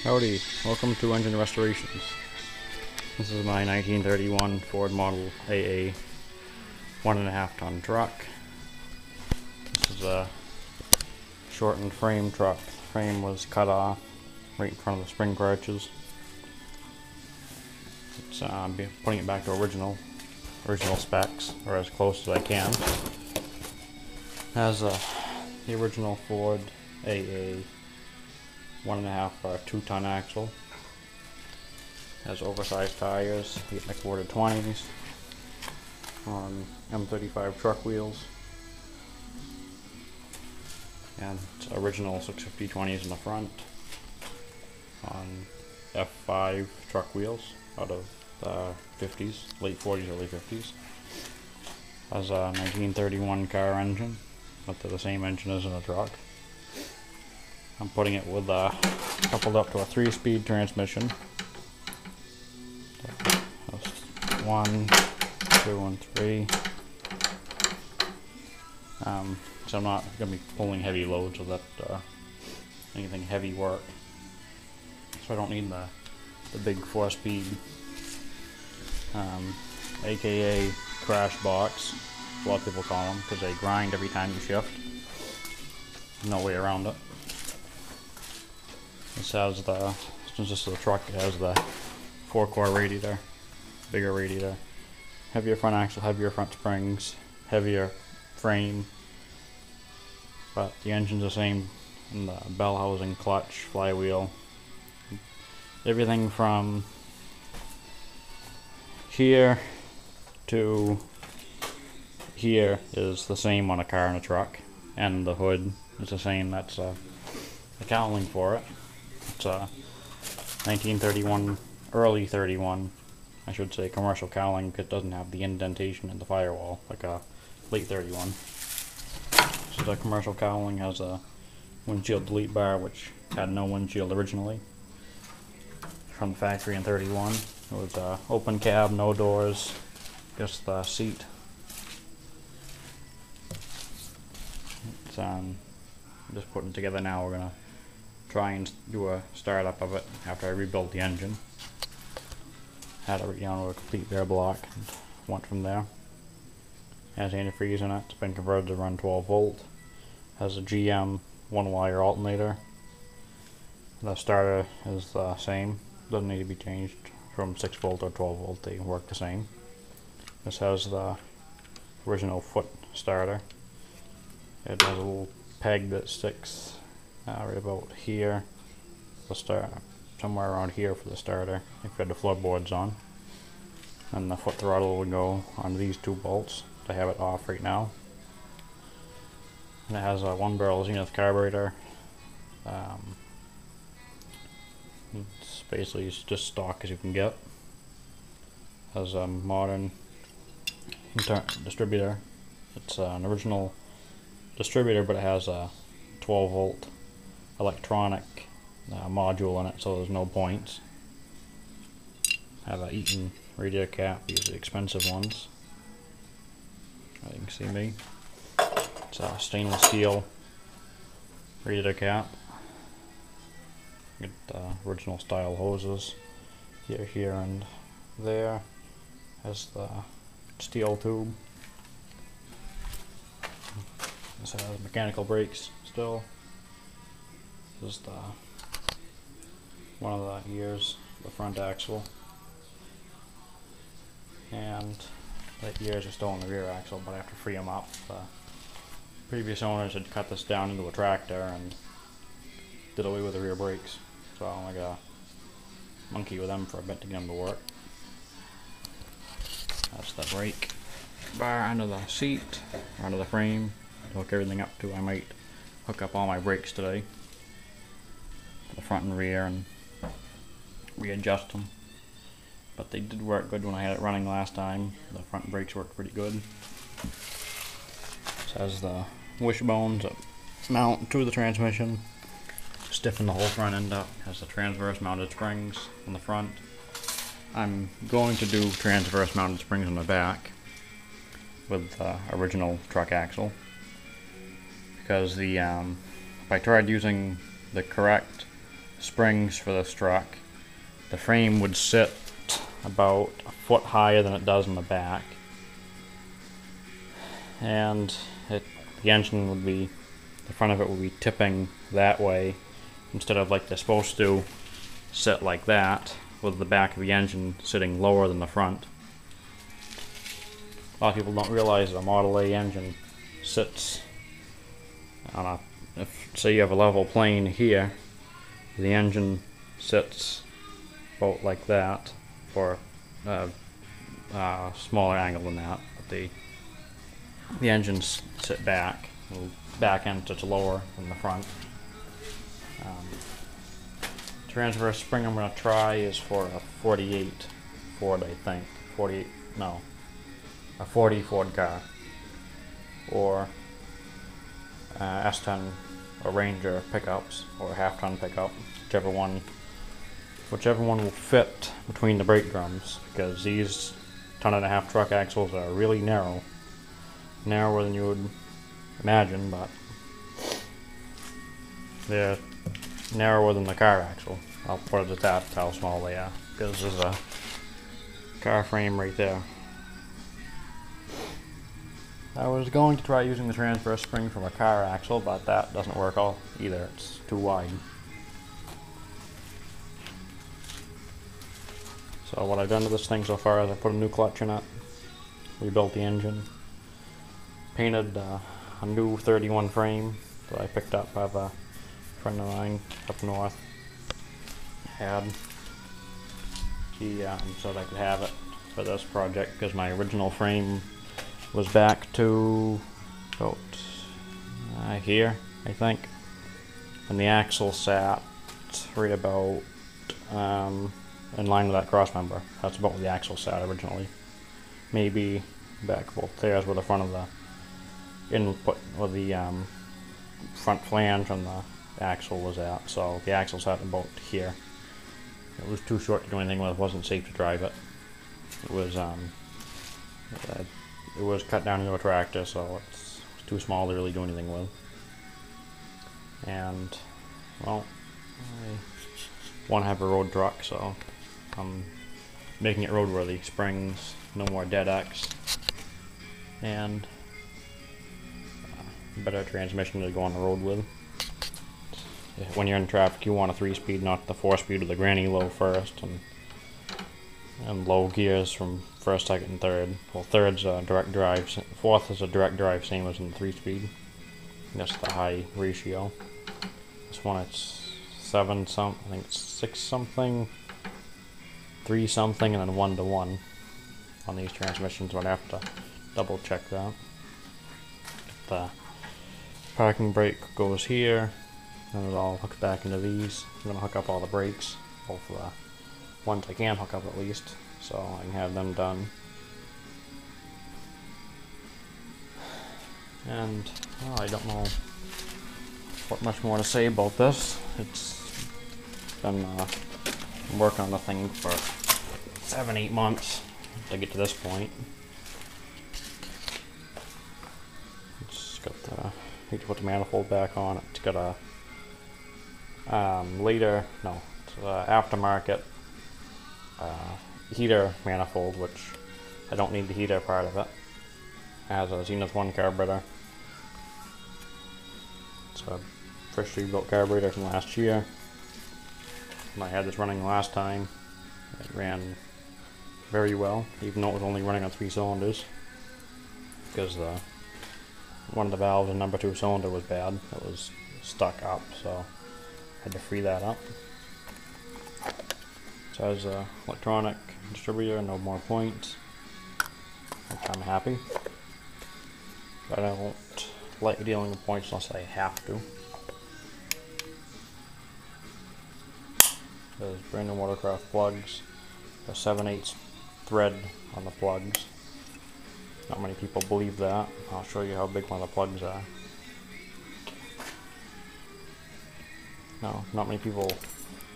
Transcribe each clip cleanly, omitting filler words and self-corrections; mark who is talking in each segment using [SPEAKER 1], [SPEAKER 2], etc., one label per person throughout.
[SPEAKER 1] Howdy, welcome to Engine Restorations. This is my 1931 Ford Model AA 1.5 ton truck. This is a shortened frame truck. The frame was cut off right in front of the spring crutches. It's putting it back to original specs, or as close as I can. Has the original Ford AA 1.5 2-ton axle. Has oversized tires, 8.25 20s on M35 truck wheels, and it's original 650 20s in the front on F5 truck wheels out of the 50s, late 40s, early 50s. Has a 1931 car engine, but they're the same engine as in a truck. I'm putting it with coupled up to a 3-speed transmission. That's 1, 2, and 3. So I'm not going to be pulling heavy loads with that, anything heavy work. So I don't need the big 4-speed, aka crash box, a lot of people call them, because they grind every time you shift. No way around it. This has since this is a truck, it has the 4-core radiator, bigger radiator, heavier front axle, heavier front springs, heavier frame, but the engine's the same in the bell housing, clutch, flywheel. Everything from here to here is the same on a car and a truck, and the hood is the same. That's the cowling for it. It's a 1931, early 31, I should say, commercial cowling, because it doesn't have the indentation in the firewall like a late 31. So the commercial cowling has a windshield delete bar, which had no windshield originally from the factory in 31. It was open cab, no doors, just the seat. It's just putting it together now. We're gonna try and do a startup of it after I rebuilt the engine. Had it down to a complete bare block and went from there. Has antifreeze in it. It's been converted to run 12 volt. Has a GM 1-wire alternator. The starter is the same. Doesn't need to be changed from 6 volt or 12 volt. They work the same. This has the original foot starter. It has a little peg that sticks right about here, the start, somewhere around here for the starter if you had the floorboards on. And the foot throttle would go on these 2 bolts. I have it off right now. And it has a 1-barrel Zenith carburetor. It's basically just stock as you can get. Has a modern distributor. It's an original distributor, but it has a 12 volt electronic module in it, so there's no points. Have a Eaton radiator cap, these are the expensive ones. You can see me. It's a stainless steel radiator cap. Get original style hoses here, and there. Has the steel tube. This has mechanical brakes still. This is one of the ears, the front axle, and the ears are still on the rear axle, but I have to free them up. The previous owners had cut this down into a tractor and did away with the rear brakes, so I'm like a monkey with them for a bit to get them to work. That's the brake bar under the seat, or under the frame. Hook everything up to. I might hook up all my brakes today, the front and rear, and readjust them. But they did work good when I had it running last time. The front brakes worked pretty good. This has the wishbones that mount to the transmission, stiffen the whole front end up. Has the transverse mounted springs on the front. I'm going to do transverse mounted springs on the back with the original truck axle, because the if I tried using the correct springs for this truck, the frame would sit about a foot higher than it does in the back, and the engine would be, the front of it would be tipping that way instead of like they're supposed to sit like that, with the back of the engine sitting lower than the front. A lot of people don't realize that a Model A engine sits on a, if say you have a level plane here, the engine sits about like that, or a smaller angle than that, but the engines sit back, the back end sits lower than the front. Transverse spring I'm going to try is for a 48 Ford, I think. 48, no, a 40 Ford car, or S10 or Ranger pickups, or a half-ton pickup, whichever one will fit between the brake drums, because these 1.5-ton truck axles are really narrower than you would imagine, but they're narrower than the car axle. I'll put it at that, how small they are, because there's a car frame right there. I was going to try using the transverse spring from a car axle, but that doesn't work either. It's too wide. So what I've done to this thing so far is I put a new clutch in it, rebuilt the engine, painted a new 31 frame that I picked up by a friend of mine up north. He said I could have it for this project because my original frame was back to about here, I think, and the axle sat right about in line with that cross member. That's about where the axle sat originally. Maybe back about there's where the front of the input, or the front flange on the axle was at. So the axle sat about here. It was too short to do anything with. It wasn't safe to drive it. It was cut down into a tractor, so it's too small to really do anything with. And well, I want to have a road truck, so I'm making it roadworthy. Springs, no more dead X, and better transmission to go on the road with. When you're in traffic, you want a 3-speed, not the 4-speed with the granny low first, and low gears from first, second, and third. Well, third's a direct drive, fourth is a direct drive, same as in the 3-speed. That's the high ratio. This one, it's 7 some, I think it's 6 something, 3 something, and then 1 to 1 on these transmissions. But I have to double check that. The parking brake goes here, and it all hooks back into these. I'm going to hook up all the brakes, both the ones I can hook up at least, so I can have them done. And well, I don't know what much more to say about this. It's been working on the thing for 7-8 months to get to this point. It's got the, I need to put the manifold back on it. It's got a aftermarket heater manifold, which I don't need the heater part of it. It has a Zenith 1 carburetor. It's a freshly built carburetor from last year. When I had this running last time, it ran very well, even though it was only running on 3 cylinders, because one of the valves in number 2 cylinder was bad. It was stuck up, so I had to free that up. So as an electronic distributor, no more points, which I'm happy. But I won't like dealing with points unless I have to. There's Brandon Watercraft plugs. A 7/8 thread on the plugs. Not many people believe that. I'll show you how big one of the plugs are. No, not many people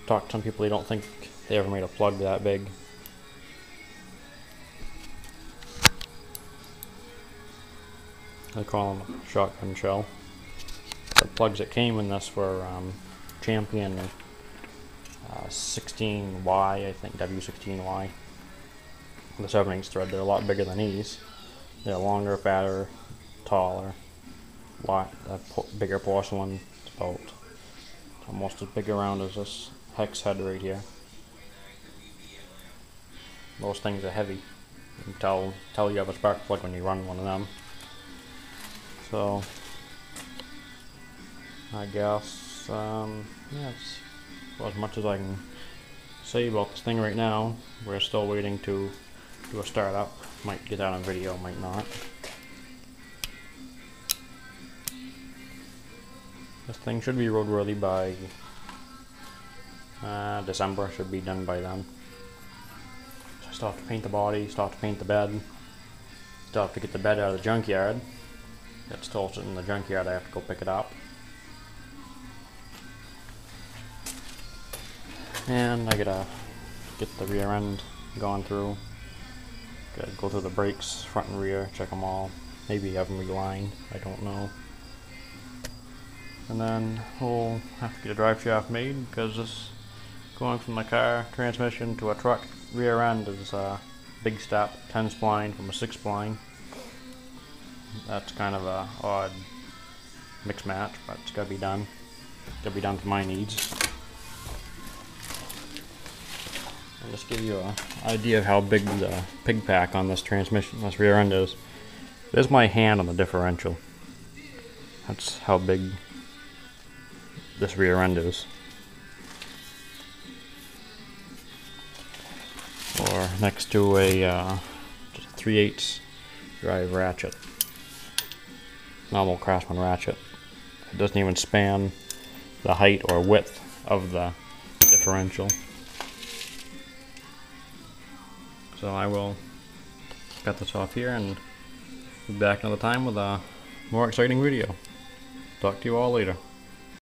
[SPEAKER 1] talk to some people, they don't think they ever made a plug that big. They call them a shotgun shell. The plugs that came in this were Champion 16Y, I think, W16Y. The 7/8 thread. They're a lot bigger than these. They're longer, fatter, taller, bigger porcelain. It's about almost as big around as this hex head right here. Those things are heavy. You can tell you have a spark plug when you run one of them. So I guess yeah, it's as much as I can say about this thing right now. We're still waiting to do a startup. Might get that on video, might not. This thing should be roadworthy by December. Should be done by then. So I still have to paint the body, still have to paint the bed, still have to get the bed out of the junkyard. It's still sitting in the junkyard. I have to go pick it up. And I gotta get the rear end gone through. Gotta go through the brakes, front and rear, check them all. Maybe have them relined, I don't know. And then we'll have to get a drive shaft made, because this going from the car transmission to a truck rear end is a big step. 10 spline from a 6 spline. That's kind of a odd mix match, but it's gotta be done. Gotta be done for my needs. I'll just give you an idea of how big the pig pack on this transmission, this rear end is. There's my hand on the differential. That's how big this rear end is. Or next to a just a 3/8 drive ratchet. Normal Craftsman ratchet. It doesn't even span the height or width of the differential. So I will cut this off here and be back another time with a more exciting video. Talk to you all later.